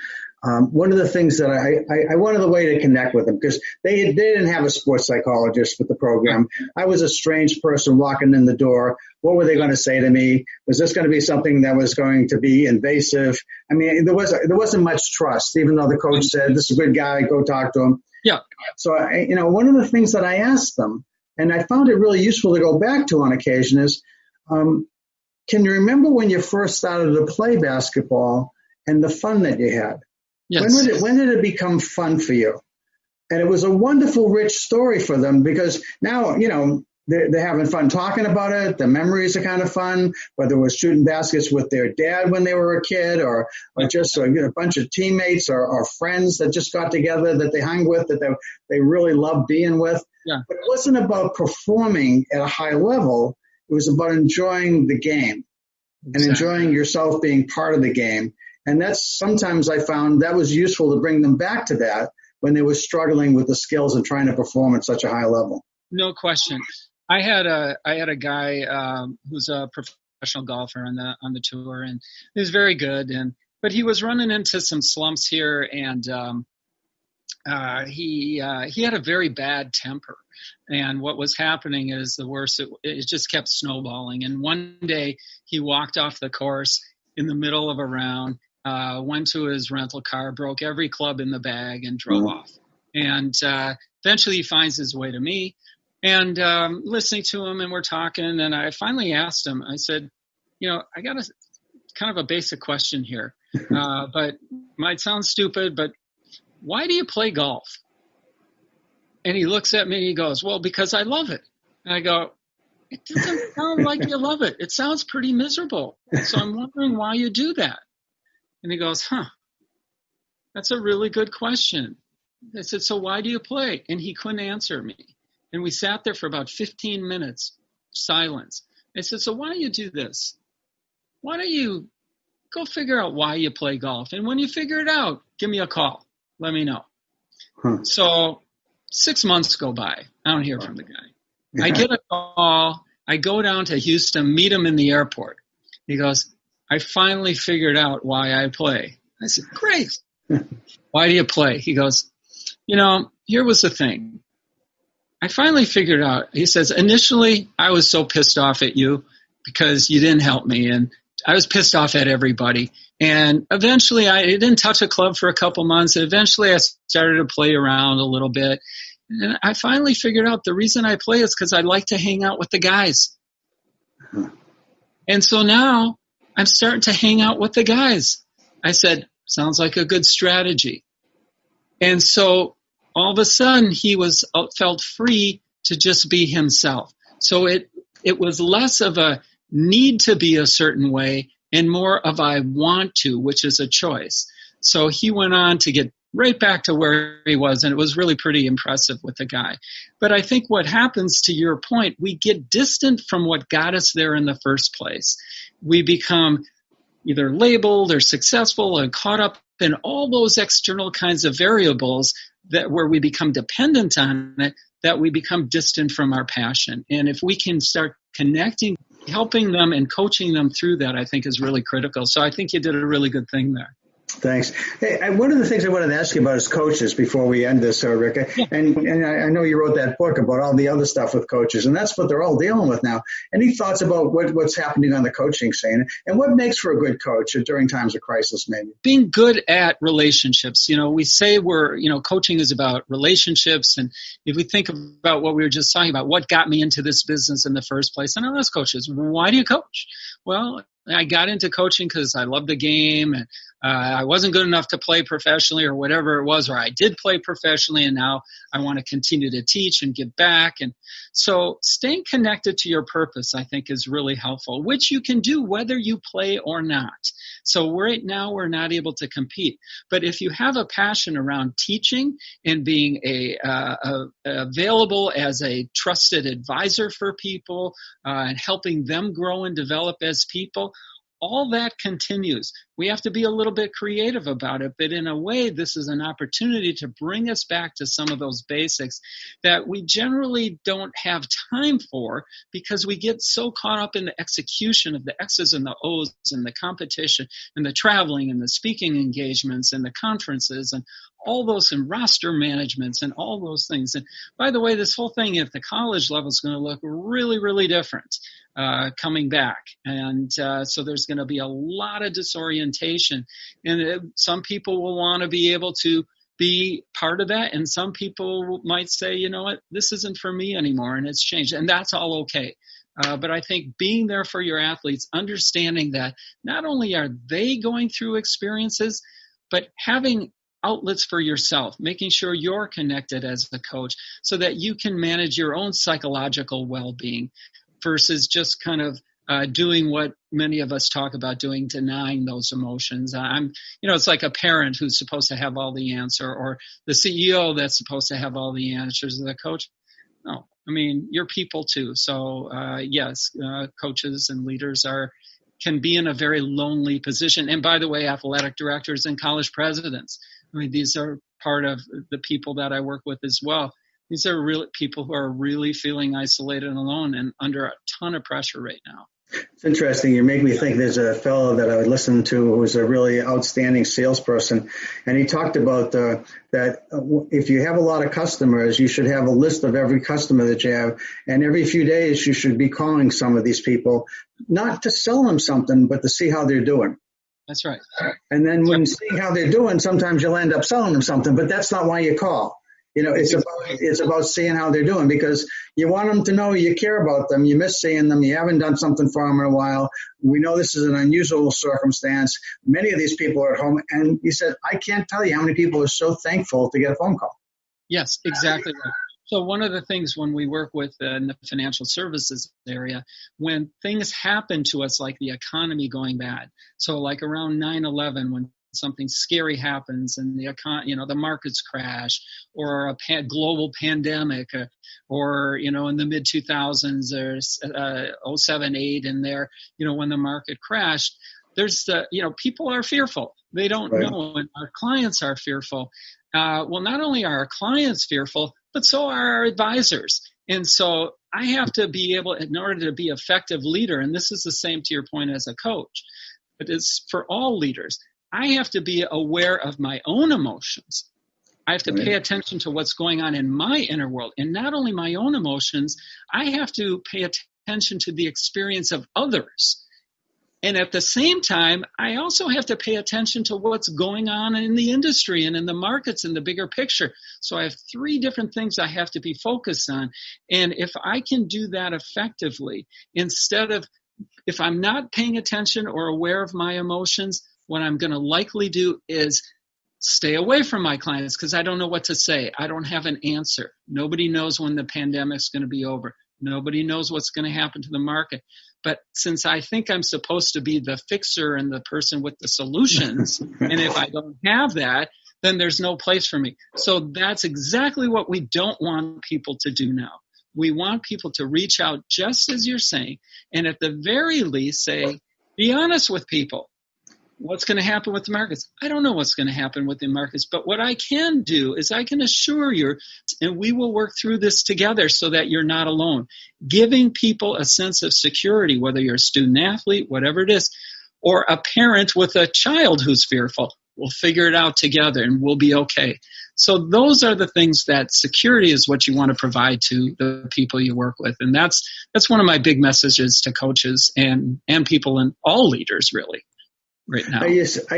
one of the things that I wanted a way to connect with them, because they didn't have a sports psychologist with the program. I was a strange person walking in the door. What were they going to say to me? Was this going to be something that was going to be invasive? I mean, there wasn't much trust, even though the coach said, "This is a good guy, go talk to him." Yeah. So, one of the things that I asked them, and I found it really useful to go back to on occasion, is, can you remember when you first started to play basketball and the fun that you had? Yes. When did it become fun for you? And it was a wonderful, rich story for them, because now, they're having fun talking about it. The memories are kind of fun, whether it was shooting baskets with their dad when they were a kid, or just a bunch of teammates or friends that just got together that they hung with, that they really loved being with. Yeah. But it wasn't about performing at a high level. It was about enjoying the game and enjoying yourself being part of the game. And that's sometimes I found that was useful to bring them back to that when they were struggling with the skills and trying to perform at such a high level. No question. I had a guy who's a professional golfer on the tour, and he was very good, but he was running into some slumps here, and he had a very bad temper. And what was happening is the worst. It just kept snowballing. And one day he walked off the course in the middle of a round, went to his rental car, broke every club in the bag, and drove off. And eventually he finds his way to me. And listening to him, and we're talking, and I finally asked him, I said, I got a kind of a basic question here, but might sound stupid, but why do you play golf? And he looks at me and he goes, well, because I love it. And I go, it doesn't sound like you love it. It sounds pretty miserable. So I'm wondering why you do that. And he goes, that's a really good question. I said, so why do you play? And he couldn't answer me. And we sat there for about 15 minutes, silence. I said, so why don't you do this? Why don't you go figure out why you play golf? And when you figure it out, give me a call. Let me know. So 6 months go by. I don't hear from the guy. I get a call. I go down to Houston, meet him in the airport. He goes, I finally figured out why I play. I said, great. Why do you play? He goes, here was the thing. I finally figured out, he says, initially I was so pissed off at you because you didn't help me and I was pissed off at everybody. And eventually I didn't touch a club for a couple months. Eventually I started to play around a little bit. And I finally figured out the reason I play is because I like to hang out with the guys. And so now I'm starting to hang out with the guys. I said, sounds like a good strategy. And so all of a sudden he felt free to just be himself. So it was less of a need to be a certain way and more of I want to, which is a choice. So he went on to get right back to where he was, and it was really pretty impressive with the guy. But I think what happens, to your point, we get distant from what got us there in the first place. We become either labeled or successful and caught up in all those external kinds of variables where we become dependent on it, that we become distant from our passion. And if we can start connecting, helping them and coaching them through that, I think is really critical. So I think you did a really good thing there. Thanks. Hey, one of the things I wanted to ask you about is coaches before we end this, Rick. Yeah. And I know you wrote that book about all the other stuff with coaches, and that's what they're all dealing with now. Any thoughts about what's happening on the coaching scene and what makes for a good coach during times of crisis, maybe? Being good at relationships. We say coaching is about relationships. And if we think about what we were just talking about, what got me into this business in the first place? And I ask coaches, why do you coach? Well, I got into coaching because I love the game, and I wasn't good enough to play professionally or whatever it was, or I did play professionally and now I want to continue to teach and give back. And so staying connected to your purpose, I think, is really helpful, which you can do whether you play or not. So right now we're not able to compete. But if you have a passion around teaching and being available as a trusted advisor for people and helping them grow and develop as people, all that continues. We have to be a little bit creative about it, but in a way, this is an opportunity to bring us back to some of those basics that we generally don't have time for because we get so caught up in the execution of the X's and the O's and the competition and the traveling and the speaking engagements and the conferences and all those, and roster managements and all those things. And by the way, this whole thing at the college level is going to look really, really different coming back. And so there's going to be a lot of disorientation. And some people will want to be able to be part of that. And some people might say, you know what, this isn't for me anymore. And it's changed. And that's all okay. But I think being there for your athletes, understanding that not only are they going through experiences, but having outlets for yourself, making sure you're connected as the coach so that you can manage your own psychological well-being versus just kind of doing what many of us talk about doing, denying those emotions. It's like a parent who's supposed to have all the answer, or the CEO that's supposed to have all the answers, or the coach. No, you're people too. So yes, coaches and leaders can be in a very lonely position. And by the way, athletic directors and college presidents, these are part of the people that I work with as well. These are real people who are really feeling isolated and alone and under a ton of pressure right now. It's interesting. You make me think there's a fellow that I would listen to who was a really outstanding salesperson. And he talked about that if you have a lot of customers, you should have a list of every customer that you have. And every few days, you should be calling some of these people, not to sell them something, but to see how they're doing. That's right. And then when seeing how they're doing, sometimes you'll end up selling them something, but that's not why you call. It's about seeing how they're doing, because you want them to know you care about them. You miss seeing them. You haven't done something for them in a while. We know this is an unusual circumstance. Many of these people are at home. And he said, I can't tell you how many people are so thankful to get a phone call. Yes, exactly right. So one of the things when we work with in the financial services area, when things happen to us like the economy going bad, so like around 9/11 when something scary happens and the markets crash, or a global pandemic, or in the mid 2000s or 07, 08 in there, when the market crashed, there's people are fearful. They don't know, and our clients are fearful. Well, not only are our clients fearful, but so are our advisors. And so I have to be able, in order to be an effective leader, and this is the same to your point as a coach, but it's for all leaders, I have to be aware of my own emotions. I have to pay attention to what's going on in my inner world. And not only my own emotions, I have to pay attention to the experience of others. And at the same time, I also have to pay attention to what's going on in the industry and in the markets and the bigger picture. So I have 3 different things I have to be focused on. And if I can do that effectively, instead of, if I'm not paying attention or aware of my emotions, what I'm going to likely do is stay away from my clients because I don't know what to say. I don't have an answer. Nobody knows when the pandemic's going to be over. Nobody knows what's going to happen to the market. But since I think I'm supposed to be the fixer and the person with the solutions, and if I don't have that, then there's no place for me. So that's exactly what we don't want people to do now. We want people to reach out just as you're saying, and at the very least say, be honest with people. What's going to happen with the markets? I don't know what's going to happen with the markets, but what I can do is I can assure you, and we will work through this together so that you're not alone. Giving people a sense of security, whether you're a student athlete, whatever it is, or a parent with a child who's fearful. We'll figure it out together and we'll be okay. So those are the things that security is what you want to provide to the people you work with. And that's one of my big messages to coaches and people and all leaders really. Right now. Are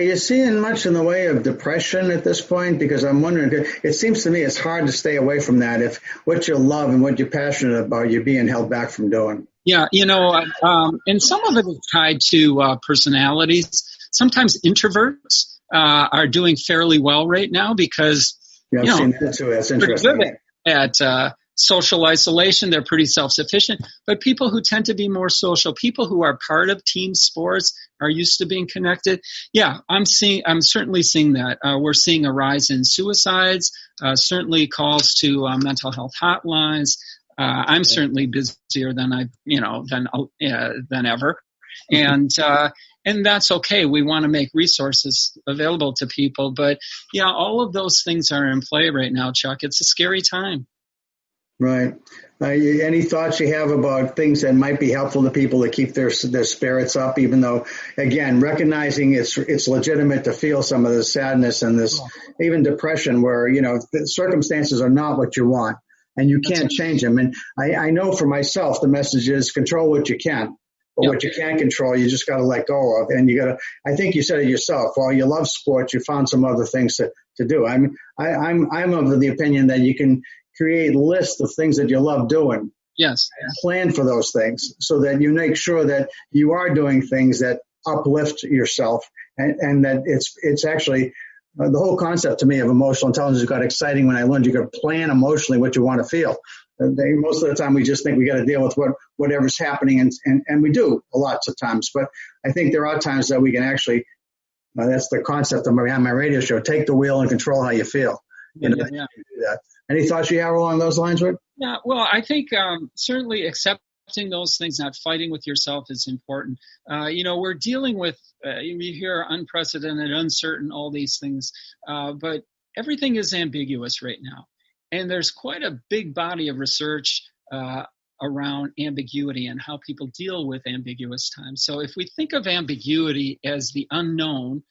you seeing much in the way of depression at this point? Because I'm wondering, it seems to me it's hard to stay away from that if what you love and what you're passionate about you're being held back from doing. Yeah, and some of it is tied to personalities. Sometimes introverts are doing fairly well right now because I've seen that too. That's interesting. They're good at social isolation. They're pretty self-sufficient. But people who tend to be more social, people who are part of team sports, are used to being connected. Yeah, I'm certainly seeing that. We're seeing a rise in suicides, certainly calls to mental health hotlines. I'm certainly busier than ever. And that's okay. We want to make resources available to people. But yeah, all of those things are in play right now, Chuck. It's a scary time. Right. Any thoughts you have about things that might be helpful to people to keep their spirits up, even though, again, recognizing it's legitimate to feel some of this sadness and this even depression where, the circumstances are not what you want and you can't change them. And I know for myself, the message is control what you can, but what you can't control, you just got to let go of. And I think you said it yourself, while you love sports, you found some other things to do. I mean, I'm of the opinion that you can create lists of things that you love doing. Yes. Plan for those things so that you make sure that you are doing things that uplift yourself and that it's actually the whole concept to me of emotional intelligence got exciting when I learned you could plan emotionally what you want to feel. Most of the time we just think we got to deal with whatever's happening and we do a lots of times. But I think there are times that we can actually, that's the concept of my radio show, take the wheel and control how you feel. You do that. Any thoughts you have along those lines, Rick? Yeah, well, I think certainly accepting those things, not fighting with yourself is important. We're dealing with, you hear unprecedented, uncertain, all these things, but everything is ambiguous right now. And there's quite a big body of research around ambiguity and how people deal with ambiguous times. So if we think of ambiguity as the unknown,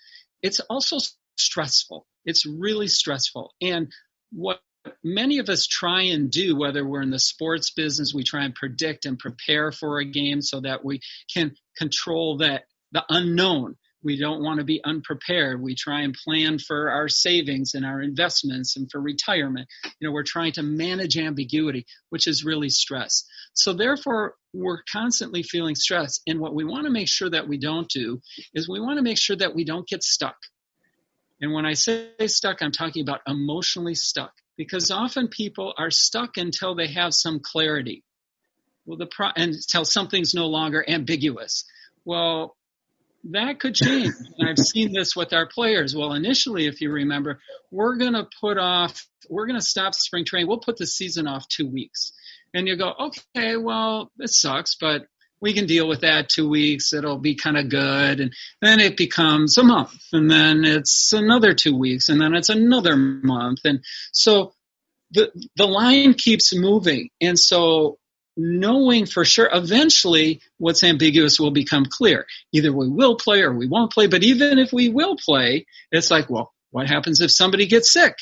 it's also stressful. It's really stressful. And what many of us try and do, whether we're in the sports business, we try and predict and prepare for a game so that we can control the unknown. We don't want to be unprepared. We try and plan for our savings and our investments and for retirement. We're trying to manage ambiguity, which is really stress. So therefore, we're constantly feeling stress. And what we want to make sure that we don't do is we want to make sure that we don't get stuck. And when I say stuck, I'm talking about emotionally stuck. Because often people are stuck until they have some clarity. Until something's no longer ambiguous. Well, that could change. And I've seen this with our players. Well, initially, if you remember, we're going to stop spring training. We'll put the season off 2 weeks. And you go, okay, well, this sucks, but we can deal with that 2 weeks. It'll be kind of good. And then it becomes a month. And then it's another 2 weeks. And then it's another month. And so the line keeps moving. And so knowing for sure, eventually what's ambiguous will become clear. Either we will play or we won't play. But even if we will play, it's like, well, what happens if somebody gets sick?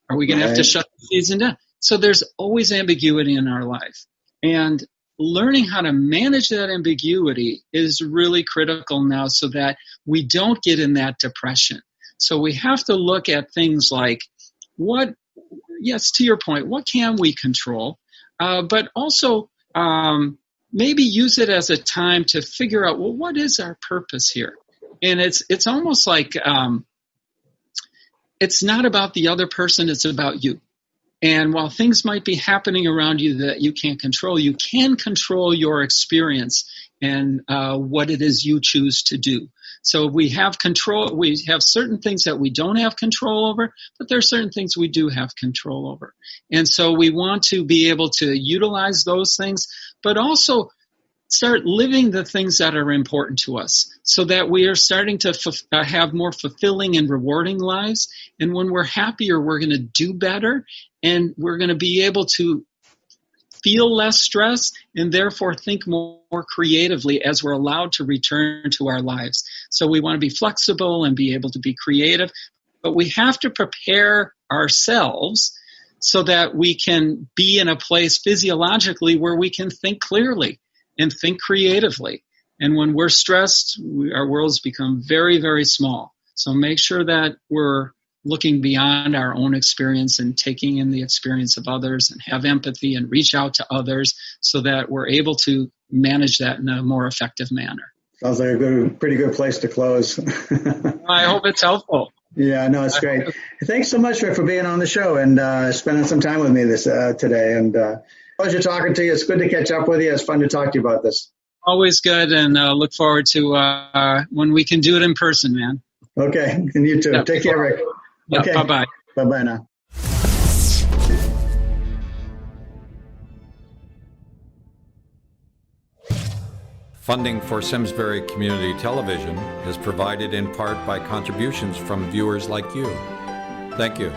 Are we going to have to shut the season down? So there's always ambiguity in our life. And learning how to manage that ambiguity is really critical now so that we don't get in that depression. So we have to look at things like yes, to your point, what can we control? But also maybe use it as a time to figure out, well, what is our purpose here? And it's almost like it's not about the other person, it's about you. And while things might be happening around you that you can't control, you can control your experience and what it is you choose to do. So we have control. We have certain things that we don't have control over, but there are certain things we do have control over. And so we want to be able to utilize those things, but also start living the things that are important to us so that we are starting to have more fulfilling and rewarding lives. And when we're happier, we're going to do better, and we're going to be able to feel less stress and therefore think more creatively as we're allowed to return to our lives. So we want to be flexible and be able to be creative, but we have to prepare ourselves so that we can be in a place physiologically where we can think clearly and think creatively. And when we're stressed, our worlds become very, very small. So make sure that we're looking beyond our own experience and taking in the experience of others and have empathy and reach out to others so that we're able to manage that in a more effective manner. Sounds like a pretty good place to close. I hope it's helpful. Yeah, no, it's great. Thanks so much for being on the show and spending some time with me today. And pleasure talking to you. It's good to catch up with you. It's fun to talk to you about this. Always good, and look forward to when we can do it in person, man. Okay, and you too. Take care, Rick. Yeah, okay. Bye-bye. Bye-bye now. Funding for Simsbury Community Television is provided in part by contributions from viewers like you. Thank you.